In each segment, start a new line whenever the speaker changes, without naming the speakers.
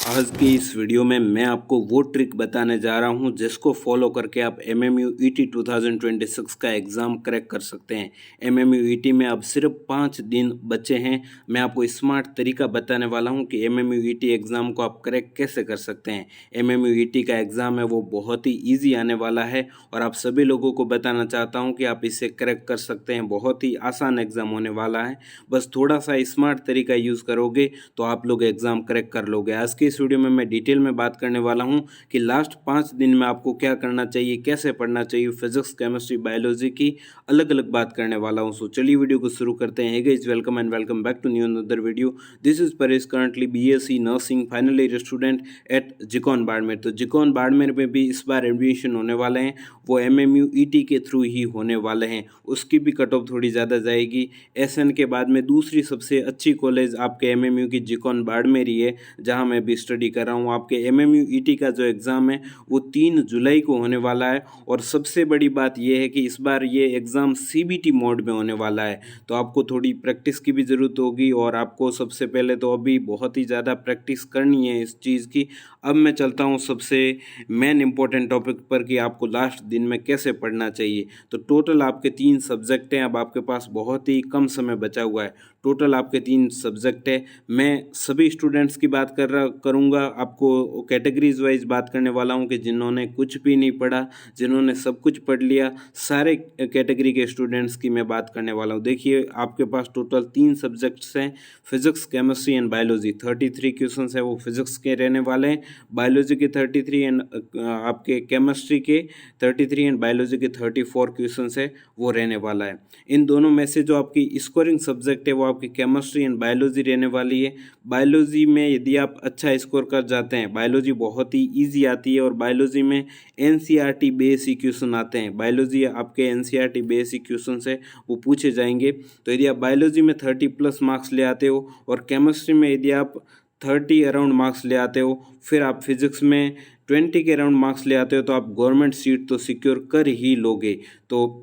आज की इस वीडियो में मैं आपको वो ट्रिक बताने जा रहा हूं जिसको फॉलो करके आप MMU ET 2026 का एग्ज़ाम क्रैक कर सकते हैं। MMU ET में अब सिर्फ 5 दिन बचे हैं। मैं आपको स्मार्ट तरीका बताने वाला हूं कि MMU ET एग्ज़ाम को आप क्रैक कैसे कर सकते हैं। MMU ET का एग्ज़ाम है वो बहुत ही ईजी आने वाला है और आप सभी लोगों को बताना चाहता हूँ कि आप इसे क्रैक कर सकते हैं। बहुत ही आसान एग्ज़ाम होने वाला है, बस थोड़ा सा स्मार्ट तरीका यूज़ करोगे तो आप लोग एग्ज़ाम क्रैक कर लोगे। आज के इस वीडियो में मैं डिटेल में बात करने वाला हूं कि लास्ट 5 दिन में आपको क्या करना चाहिए, कैसे पढ़ना चाहिए, फिजिक्स, केमिस्ट्री, बायोलॉजी की अलग अलग बात करने वाला हूं। सो चलिए वीडियो को शुरू करते हैं। Hey guys, welcome and welcome back to new another video. This is Paresh, currently BSc nursing final year student at जिकॉन बाड़मेर। तो जिकॉन बाड़मेर में भी इस बार एडमिशन होने वाले हैं, वो MMU ET के थ्रू ही होने वाले हैं। उसकी भी कट ऑफ थोड़ी ज़्यादा जाएगी। SN के बाद में दूसरी सबसे अच्छी कॉलेज आपके MMU की जिकॉन बाड़मेर ही है, जहाँ मैं भी स्टडी कर रहा हूँ। आपके MMU ET का जो एग्ज़ाम है वो 3 जुलाई को होने वाला है और सबसे बड़ी बात यह है कि इस बार ये एग्ज़ाम CBT मोड में होने वाला है, तो आपको थोड़ी प्रैक्टिस की भी ज़रूरत होगी और आपको सबसे पहले तो अभी बहुत ही ज़्यादा प्रैक्टिस करनी है इस चीज़ की। अब मैं चलता हूँ सबसे मेन इंपॉर्टेंट टॉपिक पर कि आपको लास्ट दिन में कैसे पढ़ना चाहिए। तो टोटल आपके 3 सब्जेक्ट हैं, अब आपके पास बहुत ही कम समय बचा हुआ है। टोटल आपके 3 सब्जेक्ट है। मैं सभी स्टूडेंट्स की बात करूँगा, आपको कैटेगरीज वाइज बात करने वाला हूँ कि जिन्होंने कुछ भी नहीं पढ़ा, जिन्होंने सब कुछ पढ़ लिया, सारे कैटेगरी के स्टूडेंट्स की मैं बात करने वाला हूँ। देखिए, आपके पास टोटल 3 सब्जेक्ट्स हैं, physics, chemistry and biology. 33 question है वो फिजिक्स के रहने वाले हैं, बायोलॉजी के 33 एंड आपके केमिस्ट्री के 33 एंड बायोलॉजी के 34 क्वेश्चन है वो रहने वाला है। इन दोनों में से जो आपकी स्कोरिंग सब्जेक्ट है वो आपकी केमिस्ट्री एंड बायोलॉजी रहने वाली है। बायोलॉजी में यदि आप अच्छा स्कोर कर जाते हैं, बायोलॉजी बहुत ही इजी आती है और बायोलॉजी में NCERT बेसिक क्वेश्चन आते हैं। बायोलॉजी आपके NCERT बेसिक क्वेश्चन से वो पूछे जाएंगे। तो यदि आप बायोलॉजी में 30+ मार्क्स ले आते हो और केमिस्ट्री में यदि आप 30 अराउंड मार्क्स ले आते हो, फिर आप फिजिक्स में 20 के अराउंड मार्क्स ले आते हो, तो आप गवर्नमेंट सीट तो सिक्योर कर ही लोगे। तो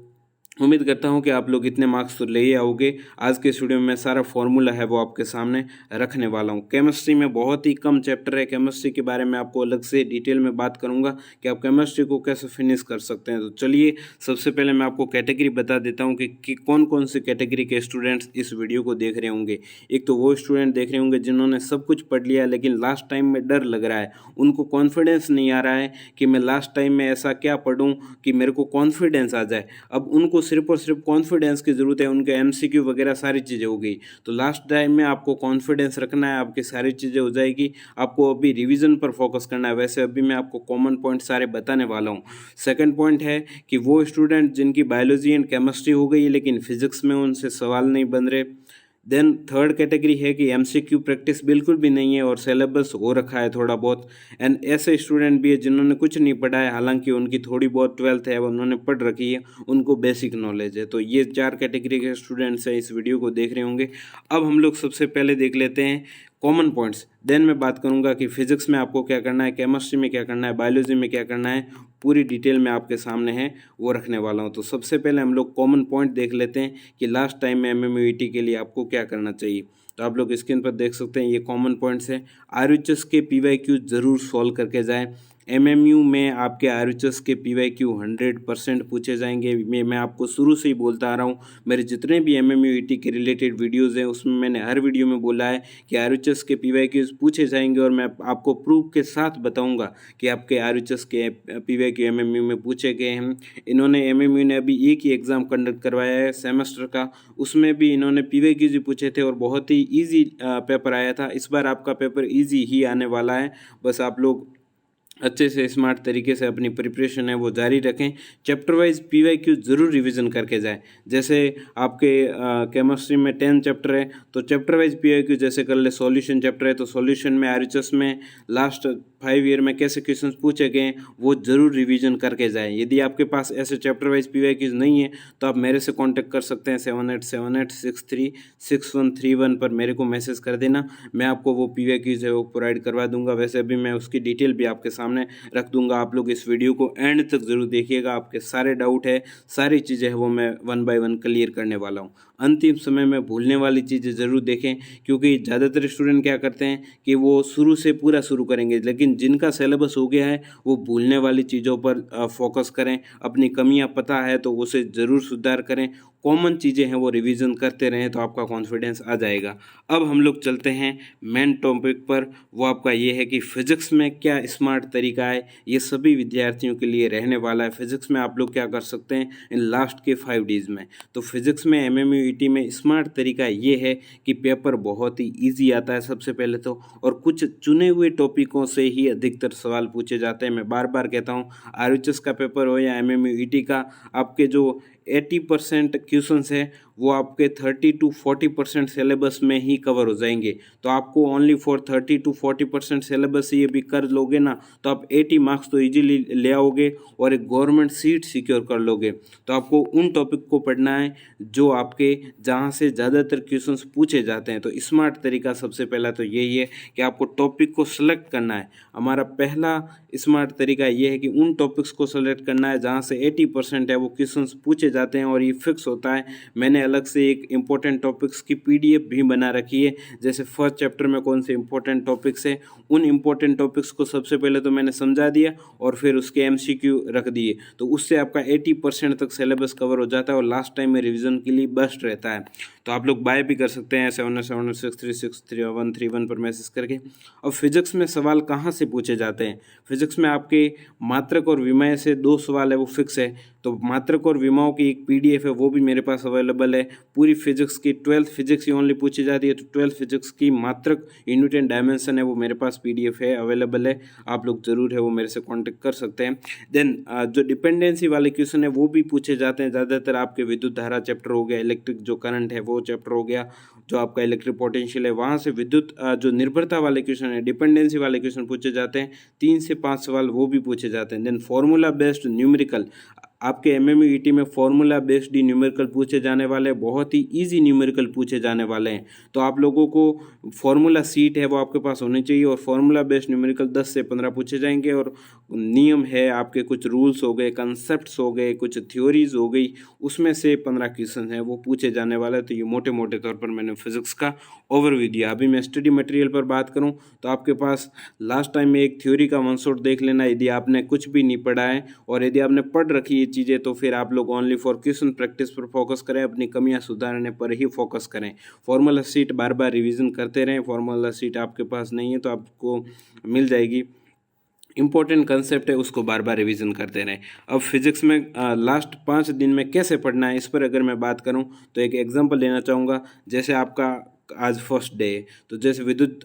उम्मीद करता हूं कि आप लोग इतने मार्क्स तो ले ही आओगे। आज के स्टूडियो में सारा फॉर्मूला है वो आपके सामने रखने वाला हूं। केमिस्ट्री में बहुत ही कम चैप्टर है, केमिस्ट्री के बारे में आपको अलग से डिटेल में बात करूंगा कि आप केमिस्ट्री को कैसे फिनिश कर सकते हैं। तो चलिए, सबसे पहले मैं आपको कैटेगरी बता देता हूँ कि कौन कौन से कैटेगरी के स्टूडेंट्स इस वीडियो को देख रहे होंगे। एक तो वो स्टूडेंट देख रहे होंगे जिन्होंने सब कुछ पढ़ लिया लेकिन लास्ट टाइम में डर लग रहा है, उनको कॉन्फिडेंस नहीं आ रहा है कि मैं लास्ट टाइम में ऐसा क्या पढ़ूँ कि मेरे को कॉन्फिडेंस आ जाए। अब उनको सिर्फ और सिर्फ कॉन्फिडेंस की ज़रूरत है, उनके MCQ वगैरह सारी चीज़ें हो गई। तो लास्ट टाइम में आपको कॉन्फिडेंस रखना है, आपकी सारी चीज़ें हो जाएगी। आपको अभी रिवीजन पर फोकस करना है। वैसे अभी मैं आपको कॉमन पॉइंट सारे बताने वाला हूँ। सेकंड पॉइंट है कि वो स्टूडेंट जिनकी बायोलॉजी एंड केमिस्ट्री हो गई लेकिन फिजिक्स में उनसे सवाल नहीं बन रहे। देन थर्ड कैटेगरी है कि MCQ प्रैक्टिस बिल्कुल भी नहीं है और सिलेबस हो रखा है थोड़ा बहुत। एंड ऐसे स्टूडेंट भी है जिन्होंने कुछ नहीं पढ़ा है, हालांकि उनकी थोड़ी बहुत 12th है उन्होंने पढ़ रखी है, उनको बेसिक नॉलेज है। तो ये 4 कैटेगरी के स्टूडेंट्स हैं इस वीडियो को देख रहे होंगे। अब हम लोग सबसे पहले देख लेते हैं कॉमन पॉइंट्स। देन मैं बात करूंगा कि फिजिक्स में आपको क्या करना है, केमिस्ट्री में क्या करना है, बायोलॉजी में क्या करना है, पूरी डिटेल में आपके सामने है वो रखने वाला हूँ। तो सबसे पहले हम लोग कॉमन पॉइंट देख लेते हैं कि लास्ट टाइम में MMU ET के लिए आपको क्या करना चाहिए। तो आप लोग स्क्रीन पर देख सकते हैं, ये कॉमन पॉइंट्स हैं। RHS के PYQ ज़रूर सॉल्व करके जाएँ। MMU में आपके RHS के PYQ 100% पूछे जाएंगे। मैं आपको शुरू से ही बोलता आ रहा हूँ, मेरे जितने भी MMU ET के रिलेटेड वीडियोज़ हैं उसमें मैंने हर वीडियो में बोला है कि RHS के PYQs पूछे जाएंगे और मैं आपको प्रूफ के साथ बताऊंगा कि आपके RHS के PYQ MMU में पूछे गए हैं। इन्होंने MMU ने अभी एक ही एग्ज़ाम कंडक्ट करवाया है सेमेस्टर का, उसमें भी इन्होंने PYQs ही पूछे थे और बहुत ही ईजी पेपर आया था। इस बार आपका पेपर ईजी ही आने वाला है, बस आप लोग अच्छे से स्मार्ट तरीके से अपनी प्रिपरेशन है वो जारी रखें। चैप्टर वाइज PYQ ज़रूर रिवीजन करके जाएं। जैसे आपके केमिस्ट्री में 10 चैप्टर है तो चैप्टर वाइज PYQ जैसे कर ले। सॉल्यूशन चैप्टर है तो सॉल्यूशन में RHS में लास्ट 5 ईयर में कैसे क्वेश्चंस पूछे गए वो ज़रूर रिवीजन करके जाएं। यदि आपके पास ऐसे चैप्टर वाइज PYQs नहीं है तो आप मेरे से कॉन्टैक्ट कर सकते हैं। 7878636131 पर मेरे को मैसेज कर देना, मैं आपको वो PYQs है वो प्रोवाइड करवा दूंगा। वैसे अभी मैं उसकी डिटेल भी आपके सामने रख दूंगा। आप लोग इस वीडियो को एंड तक जरूर देखिएगा, आपके सारे डाउट है, सारी चीज़ें हैं वो मैं 1 बाय 1 क्लियर करने वाला हूँ। अंतिम समय में भूलने वाली चीज़ें ज़रूर देखें, क्योंकि ज़्यादातर स्टूडेंट क्या करते हैं कि वो शुरू से पूरा शुरू करेंगे, लेकिन जिनका सिलेबस हो गया है वो भूलने वाली चीज़ों पर फोकस करें। अपनी कमियां पता है तो उसे ज़रूर सुधार करें, कॉमन चीज़ें हैं वो रिवीजन करते रहें तो आपका कॉन्फिडेंस आ जाएगा। अब हम लोग चलते हैं मेन टॉपिक पर, वो आपका ये है कि फिज़िक्स में क्या स्मार्ट तरीका है। ये सभी विद्यार्थियों के लिए रहने वाला है। फिज़िक्स में आप लोग क्या कर सकते हैं इन लास्ट के 5 डेज़ में। तो फिज़िक्स में MMUET में स्मार्ट तरीका ये है कि पेपर बहुत ही ईजी आता है सबसे पहले तो, और कुछ चुने हुए टॉपिकों से ही अधिकतर सवाल पूछे जाते हैं। मैं बार बार कहता हूँ, RHS का पेपर हो या MMUET का, आपके जो 80% क्वेश्चंस है वो आपके 30 to 40% सिलेबस में ही कवर हो जाएंगे। तो आपको ओनली फॉर 30 to 40% सिलेबस ये भी कर लोगे ना, तो आप 80 मार्क्स तो इजीली ले आओगे और एक गवर्नमेंट सीट सिक्योर कर लोगे। तो आपको उन टॉपिक को पढ़ना है जो आपके जहाँ से ज़्यादातर क्वेश्चंस पूछे जाते हैं। तो स्मार्ट तरीका सबसे पहला तो यही है कि आपको टॉपिक को सिलेक्ट करना है। हमारा पहला स्मार्ट तरीका ये है कि उन टॉपिक्स को सिलेक्ट करना है जहाँ से 80% है वो क्वेश्चंस पूछे जाते हैं और ये फिक्स होता है। मैंने अलग से एक इम्पोर्टेंट टॉपिक्स की PDF भी बना रखी है, जैसे फर्स्ट चैप्टर में कौन से इम्पोर्टेंट टॉपिक्स है, उन इम्पोर्टेंट टॉपिक्स को सबसे पहले तो मैंने समझा दिया और फिर उसके MCQ रख दिए। तो उससे आपका 80% तक सिलेबस कवर हो जाता है और लास्ट टाइम में रिविजन के लिए बेस्ट रहता है। तो आप लोग बाय भी कर सकते हैं 7076363131 पर मैसेज करके। अब फिजिक्स में सवाल कहाँ से पूछे जाते हैं? फिजिक्स में आपके मात्रक और विमेय से 2 सवाल है वो फिक्स है। तो मात्रक और विमाओं की एक PDF है वो भी मेरे पास अवेलेबल है। पूरी फिजिक्स की 12th फिजिक्स ही ओनली पूछी जाती है, तो 12th फिजिक्स की मात्रक, यूनिट एंड डायमेंशन है वो मेरे पास PDF है अवेलेबल है। आप लोग ज़रूर है वो मेरे से कांटेक्ट कर सकते हैं। देन जो डिपेंडेंसी वाले क्वेश्चन है वो भी पूछे जाते हैं ज़्यादातर। आपके विद्युत धारा चैप्टर हो गया, इलेक्ट्रिक जो करंट है वो चैप्टर हो गया, जो आपका इलेक्ट्रिक पोटेंशियल है वहाँ से विद्युत जो निर्भरता वाले क्वेश्चन है, डिपेंडेंसी वाले क्वेश्चन पूछे जाते हैं। 3 से 5 सवाल वो भी पूछे जाते हैं। देन फॉर्मूला बेस्ड न्यूमेरिकल, आपके MMUET में फॉर्मूला बेस्ड ही न्यूमेरिकल पूछे जाने वाले हैं, बहुत ही इजी न्यूमेरिकल पूछे जाने वाले हैं। तो आप लोगों को फॉर्मूला सीट है वो आपके पास होनी चाहिए और फॉर्मूला बेस्ड न्यूमेरिकल 10 से 15 पूछे जाएंगे। और नियम है आपके, कुछ रूल्स हो गए, कंसेप्ट्स हो गए, कुछ थ्योरीज हो गई, उसमें से 15 क्वेश्चन हैं वो पूछे जाने वाले हैं। तो ये मोटे मोटे तौर पर मैंने फिजिक्स का ओवरव्यू दिया। अभी मैं स्टडी मटेरियल पर बात करूं तो आपके पास लास्ट टाइम में एक थ्योरी का वन शॉट देख लेना यदि आपने कुछ भी नहीं पढ़ा है, और यदि आपने पढ़ रखी ये चीज़ें तो फिर आप लोग ओनली फॉर क्वेश्चन प्रैक्टिस पर फोकस करें, अपनी कमियां सुधारने पर ही फोकस करें। फॉर्मूला सीट बार बार रिवीजन करते रहें। फॉर्मूला सीट आपके पास नहीं है तो आपको मिल जाएगी। इम्पोर्टेंट कंसेप्ट है उसको बार बार रिवीजन करते रहें। अब फिजिक्स में लास्ट 5 दिन में कैसे पढ़ना है इस पर अगर मैं बात करूं तो एक एग्जांपल लेना चाहूँगा। जैसे आपका आज फर्स्ट डे है, तो जैसे विद्युत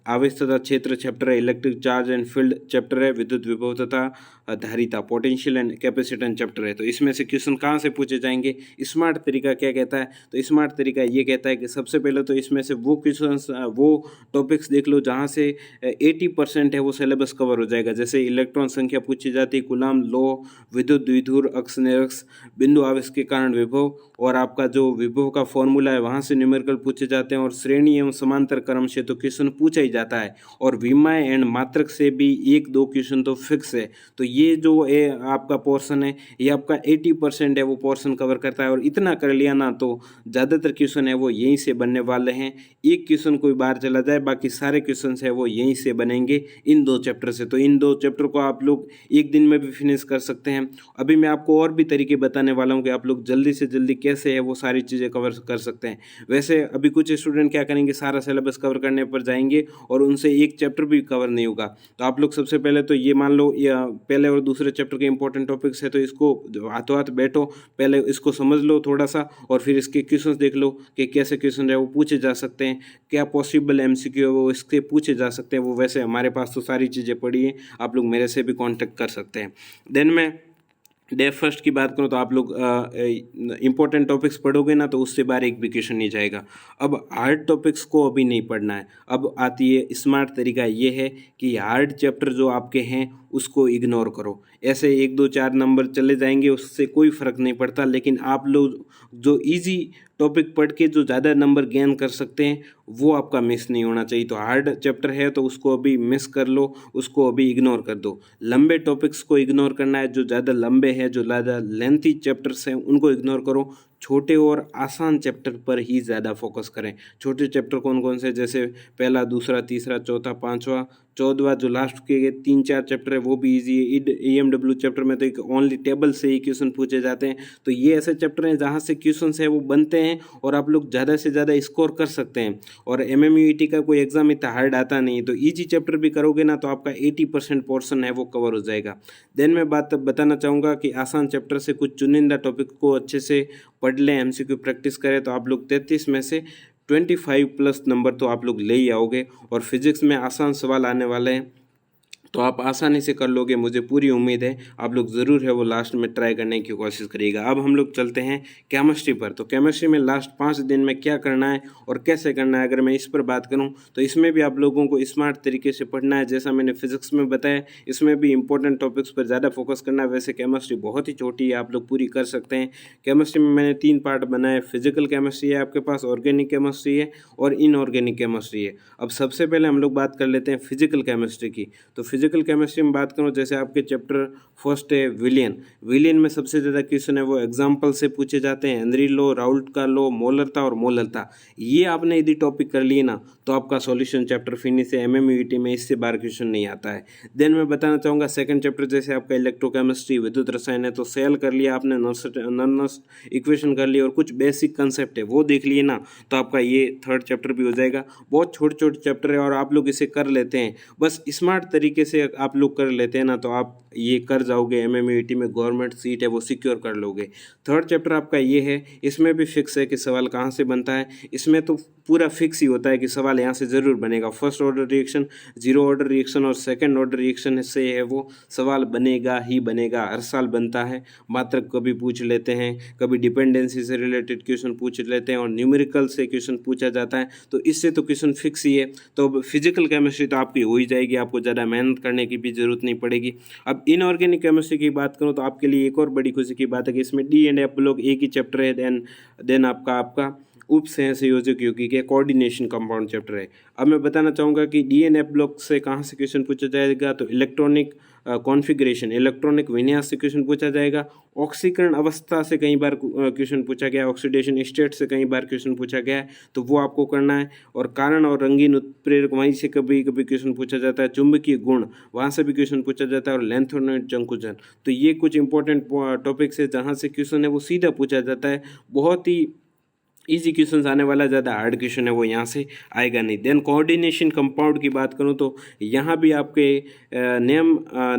आवेश तथा क्षेत्र चैप्टर है, electric charge and field chapter है, विद्युत विभव तथा धारिता पोटेंशियल एंड कैपेसिटेंस चैप्टर है। तो इसमें से क्वेश्चन कहाँ से पूछे जाएंगे? स्मार्ट तरीका क्या कहता है? तो स्मार्ट तरीका ये कहता है कि सबसे पहले तो इसमें से वो क्वेश्चन, वो टॉपिक्स देख लो जहाँ से 80% है वो सिलेबस कवर हो जाएगा। जैसे इलेक्ट्रॉन संख्या पूछी जाती है, कूलाम लॉ, विद्युत द्विध्रुव अक्ष निरक्ष, बिंदु आवेश के कारण विभव, और आपका जो विभव का फॉर्मूला है वहाँ से न्यूमेरिकल पूछे जाते हैं। और श्रेणी एवं समांतर क्रम से तो क्वेश्चन पूछा ही जाता है, और विमाय एंड मात्रक से भी 1-2 क्वेश्चन तो फिक्स है। तो ये जो है आपका पोर्शन है ये आपका 80% है वो पोर्शन कवर करता है। और इतना कर लिया ना तो ज़्यादातर क्वेश्चन है वो यहीं से बनने वाले हैं। एक क्वेश्चन कोई बाहर चला जाए, बाकी सारे क्वेश्चन है वो यहीं से बनेंगे इन 2 चैप्टर से। तो इन 2 चैप्टर को आप लोग एक दिन में भी फिनिश कर सकते हैं। अभी मैं आपको और भी तरीके बताने वाला हूँ कि आप लोग जल्दी से जल्दी कैसे है वो सारी चीज़ें कवर कर सकते हैं। वैसे अभी कुछ स्टूडेंट क्या करेंगे, सारा सिलेबस कवर करने पर जाएंगे और उनसे एक चैप्टर भी कवर नहीं होगा। तो आप लोग सबसे पहले तो ये मान लो पहले और दूसरे चैप्टर के इंपॉर्टेंट टॉपिक्स है, तो इसको हाथों हाथ बैठो, पहले इसको समझ लो थोड़ा सा, और फिर इसके क्वेश्चंस देख लो कि कैसे क्वेश्चन है वो पूछे जा सकते हैं, क्या पॉसिबल MCQ है वो इसके पूछे जा सकते हैं। वो वैसे हमारे पास तो सारी चीज़ें पड़ी हैं, आप लोग मेरे से भी कांटेक्ट कर सकते हैं। देन मैं डे फर्स्ट की बात करूँ तो आप लोग इंपॉर्टेंट टॉपिक्स पढ़ोगे ना तो उससे बाहर एक भी क्वेश्चन नहीं जाएगा। अब हार्ड टॉपिक्स को अभी नहीं पढ़ना है। अब आती है स्मार्ट तरीका, ये है कि हार्ड चैप्टर जो आपके हैं उसको इग्नोर करो। ऐसे 1 2 4 नंबर चले जाएंगे, उससे कोई फ़र्क नहीं पड़ता, लेकिन आप लोग जो इजी टॉपिक पढ़ के जो ज़्यादा नंबर गेन कर सकते हैं वो आपका मिस नहीं होना चाहिए। तो हार्ड चैप्टर है तो उसको अभी मिस कर लो, उसको अभी इग्नोर कर दो। लंबे टॉपिक्स को इग्नोर करना है, जो ज़्यादा लंबे हैं, जो ज़्यादा लेंथी चैप्टर्स हैं उनको इग्नोर करो। छोटे और आसान चैप्टर पर ही ज़्यादा फोकस करें। छोटे चैप्टर कौन कौन से, जैसे पहला, दूसरा, तीसरा, चौथा, पाँचवा, 14वां जो लास्ट के 3-4 चैप्टर है वो भी इजी है। EMW चैप्टर में तो एक ओनली टेबल से ही क्वेश्चन पूछे जाते हैं। तो ये ऐसे चैप्टर हैं जहाँ से क्वेश्चन है वो बनते हैं और आप लोग ज़्यादा से ज़्यादा स्कोर कर सकते हैं। और MMUET का कोई एग्जाम इतना हार्ड आता नहीं, तो ईजी चैप्टर भी करोगे ना तो आपका 80% पोर्शन है वो कवर हो जाएगा। देन मैं बात बताना चाहूँगा कि आसान चैप्टर से कुछ चुनिंदा टॉपिक को अच्छे से पढ़ लें, MCQ प्रैक्टिस करें, तो आप लोग 33 में से 25+ नंबर तो आप लोग ले ही आओगे। और फिजिक्स में आसान सवाल आने वाले हैं तो आप आसानी से कर लोगे, मुझे पूरी उम्मीद है। आप लोग ज़रूर है वो लास्ट में ट्राई करने की कोशिश करिएगा। अब हम लोग चलते हैं केमिस्ट्री पर। तो केमिस्ट्री में लास्ट 5 दिन में क्या करना है और कैसे करना है, अगर मैं इस पर बात करूं तो इसमें भी आप लोगों को स्मार्ट तरीके से पढ़ना है। जैसा मैंने फिजिक्स में बताया, इसमें भी इंपॉर्टेंट टॉपिक्स पर ज़्यादा फोकस करना है। वैसे केमिस्ट्री बहुत ही छोटी है, आप लोग पूरी कर सकते हैं। केमिस्ट्री में मैंने 3 पार्ट बनाए। फिजिकल केमिस्ट्री है आपके पास, ऑर्गेनिक केमिस्ट्री है और इनऑर्गेनिक केमिस्ट्री है। अब सबसे पहले हम लोग बात कर लेते हैं फिजिकल केमिस्ट्री की। तो फिजिकल केमिस्ट्री में बात करूं, जैसे आपके चैप्टर फर्स्ट है विलियन में सबसे ज़्यादा क्वेश्चन है वो एग्जाम्पल से पूछे जाते हैं। हेनरी लॉ, राउल्ट का लॉ, मोलरता और मोलरता। ये आपने यदि टॉपिक कर लिए ना तो आपका सॉल्यूशन चैप्टर फिनिश है। MMUET में इससे बाहर क्वेश्चन नहीं आता है। देन मैं बताना चाहूँगा सेकंड चैप्टर, जैसे आपका इलेक्ट्रोकेमिस्ट्री, विद्युत रसायन है, तो सेल कर लिया आपने, नर्स इक्वेशन कर ली और कुछ बेसिक कंसेप्ट है वो देख लिए ना तो आपका ये थर्ड चैप्टर भी हो जाएगा। बहुत छोटे छोटे चैप्टर है और आप लोग इसे कर लेते हैं, बस स्मार्ट तरीके से आप लोग कर लेते हैं ना तो आप ये कर जाओगे। MMUET में गवर्नमेंट सीट है वो सिक्योर कर लोगे। थर्ड चैप्टर आपका ये है, इसमें भी फिक्स है कि सवाल कहाँ से बनता है। इसमें तो पूरा फिक्स ही होता है कि सवाल यहाँ से ज़रूर बनेगा। First order reaction, zero order reaction और सेकंड ऑर्डर रिएक्शन से है वो सवाल बनेगा ही बनेगा, हर साल बनता है। मात्र कभी पूछ लेते हैं, कभी डिपेंडेंसी से रिलेटेड क्वेश्चन पूछ लेते हैं और न्यूमेरिकल से क्वेश्चन पूछा जाता है, तो इससे तो क्वेश्चन फिक्स ही है। तो फिजिकल केमिस्ट्री तो आपकी हो ही जाएगी, आपको ज़्यादा मेहनत करने की भी जरूरत नहीं पड़ेगी। अब इनऑर्गेनिक केमिस्ट्री की बात करूँ तो आपके लिए एक और बड़ी खुशी की बात है कि इसमें D एंड F लोग एक ही चैप्टर है। देन आपका उप सहसंयोजक यौगिक के कोऑर्डिनेशन कंपाउंड चैप्टर है। अब मैं बताना चाहूँगा कि D एंड F ब्लॉक से कहाँ से क्वेश्चन पूछा जाएगा, तो इलेक्ट्रॉनिक कॉन्फ़िगरेशन, इलेक्ट्रॉनिक विन्यास से क्वेश्चन पूछा जाएगा। ऑक्सीकरण अवस्था से कई बार क्वेश्चन पूछा गया, ऑक्सीडेशन स्टेट से कई बार क्वेश्चन पूछा गया है, तो वो आपको करना है। और कारण और रंगीन उत्प्रेरक, वहीं से कभी कभी क्वेश्चन पूछा जाता है। चुंबकीय गुण, वहाँ से भी क्वेश्चन पूछा जाता है। और लेंथोनॉइड संकुचन, तो ये कुछ इंपॉर्टेंट टॉपिक्स है जहाँ से क्वेश्चन है वो सीधा पूछा जाता है। बहुत ही इजी क्वेश्चन आने वाला, ज़्यादा हार्ड क्वेश्चन है वो यहाँ से आएगा नहीं। देन कोऑर्डिनेशन कंपाउंड की बात करूँ तो यहाँ भी आपके नेम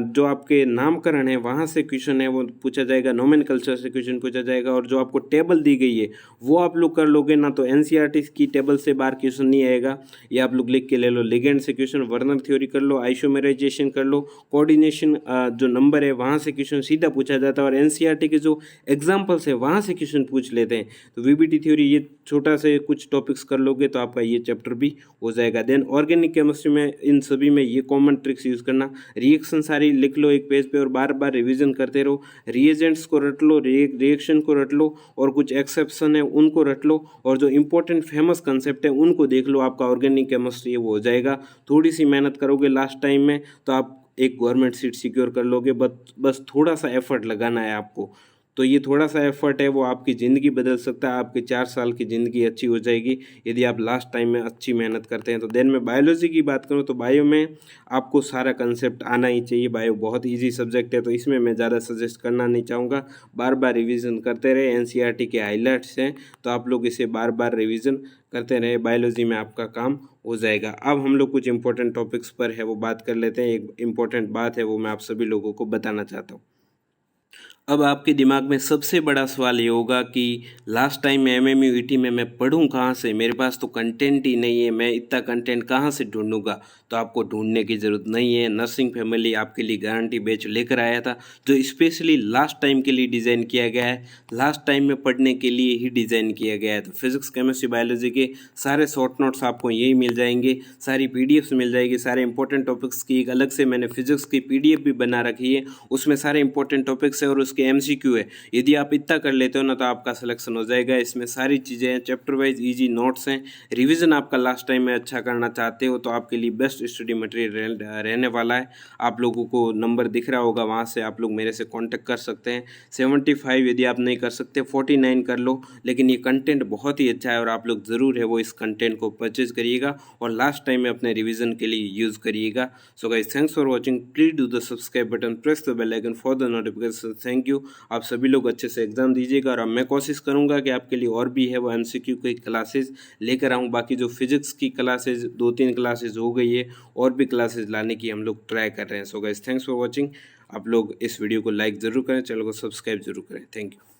जो आपके नामकरण है वहाँ से क्वेश्चन है वो पूछा जाएगा। नोमेनकल्चर से क्वेश्चन पूछा जाएगा। और जो आपको टेबल दी गई है वो आप लोग कर लोगे ना तो NCERT की टेबल से बाहर क्वेश्चन नहीं आएगा। ये आप लोग लिख के ले लो। लिगेंड से क्वेश्चन, वर्नर थ्योरी कर लो, आइसोमेराइजेशन कर लो, कोऑर्डिनेशन जो नंबर है वहाँ से क्वेश्चन सीधा पूछा जाता है। और NCERT के जो एग्जाम्पल्स है वहाँ से क्वेश्चन पूछ लेते हैं। तो VBT थ्योरी, छोटा से कुछ टॉपिक्स कर लोगे तो आपका ये चैप्टर भी हो जाएगा। देन ऑर्गेनिक केमिस्ट्री में इन सभी में ये कॉमन ट्रिक्स यूज़ करना। रिएक्शन सारी लिख लो एक पेज पे और बार बार रिवीजन करते रहो। रिएजेंट्स को रट लो, रिएक्शन को रट लो और कुछ एक्सेप्शन है उनको रट लो और जो इंपॉर्टेंट फेमस कंसेप्ट है उनको देख लो। आपका ऑर्गेनिक केमिस्ट्री वो हो जाएगा। थोड़ी सी मेहनत करोगे लास्ट टाइम में तो आप एक गवर्नमेंट सीट सिक्योर कर लोगे। बस थोड़ा सा एफर्ट लगाना है आपको। तो ये थोड़ा सा एफर्ट है वो आपकी ज़िंदगी बदल सकता है। आपकी 4 साल की ज़िंदगी अच्छी हो जाएगी यदि आप लास्ट टाइम में अच्छी मेहनत करते हैं। तो देन मैं बायोलॉजी की बात करूँ तो बायो में आपको सारा कंसेप्ट आना ही चाहिए। बायो बहुत इजी सब्जेक्ट है तो इसमें मैं ज़्यादा सजेस्ट करना नहीं चाहूँगा। बार बार रिवीजन करते रहे। NCERT के हाईलाइट्स हैं तो आप लोग इसे बार बार रिवीजन करते रहे। बायोलॉजी में आपका काम हो जाएगा। अब हम लोग कुछ इंपॉर्टेंट टॉपिक्स पर है वो बात कर लेते हैं। एक इम्पॉर्टेंट बात है वो मैं आप सभी लोगों को बताना चाहता हूँ। अब आपके दिमाग में सबसे बड़ा सवाल ये होगा कि लास्ट टाइम में MMUET में मैं पढ़ूं कहाँ से, मेरे पास तो कंटेंट ही नहीं है, मैं इतना कंटेंट कहाँ से ढूंढूंगा। तो आपको ढूंढने की ज़रूरत नहीं है। नर्सिंग फैमिली आपके लिए गारंटी बैच लेकर आया था जो स्पेशली लास्ट टाइम के लिए डिज़ाइन किया गया है, लास्ट टाइम में पढ़ने के लिए ही डिज़ाइन किया गया है। तो फिजिक्स, केमिस्ट्री, बायोलॉजी के सारे शॉर्ट नोट्स आपको यही मिल जाएंगे, सारी PDFs मिल जाएगी। सारे इंपॉर्टेंट टॉपिक्स की एक अलग से मैंने फिजिक्स की PDF भी बना रखी है, उसमें सारे इंपॉर्टेंट टॉपिक्स है और उसके के MCQ है। यदि आप इतना कर लेते हो ना तो आपका सिलेक्शन हो जाएगा। इसमें सारी चीज़ें हैं, चैप्टर वाइज ईजी नोट्स हैं। रिवीजन आपका लास्ट टाइम में अच्छा करना चाहते हो तो आपके लिए बेस्ट स्टडी मटेरियल रहने वाला है। आप लोगों को नंबर दिख रहा होगा, वहाँ से आप लोग मेरे से कॉन्टेक्ट कर सकते हैं। 75 यदि आप नहीं कर सकते 49 कर लो, लेकिन ये कंटेंट बहुत ही अच्छा है और आप लोग ज़रूर है वो इस कंटेंट को परचेज करिएगा और लास्ट टाइम में अपने रिवीजन के लिए यूज़ करिएगा। So guys, thanks for watching. Please do the subscribe button, press the bell icon for the notification. Thank you. आप सभी लोग अच्छे से एग्जाम दीजिएगा और अब मैं कोशिश करूंगा कि आपके लिए और भी है वो MCQ की क्लासेज लेकर आऊँ। बाकी जो फिजिक्स की क्लासेज 2-3 क्लासेज हो गई है, और भी क्लासेज लाने की हम लोग ट्राई कर रहे हैं। सो गाइस, थैंक्स फॉर वॉचिंग। आप लोग इस वीडियो को लाइक ज़रूर करें, चैनल को सब्सक्राइब जरूर करें। Thank you.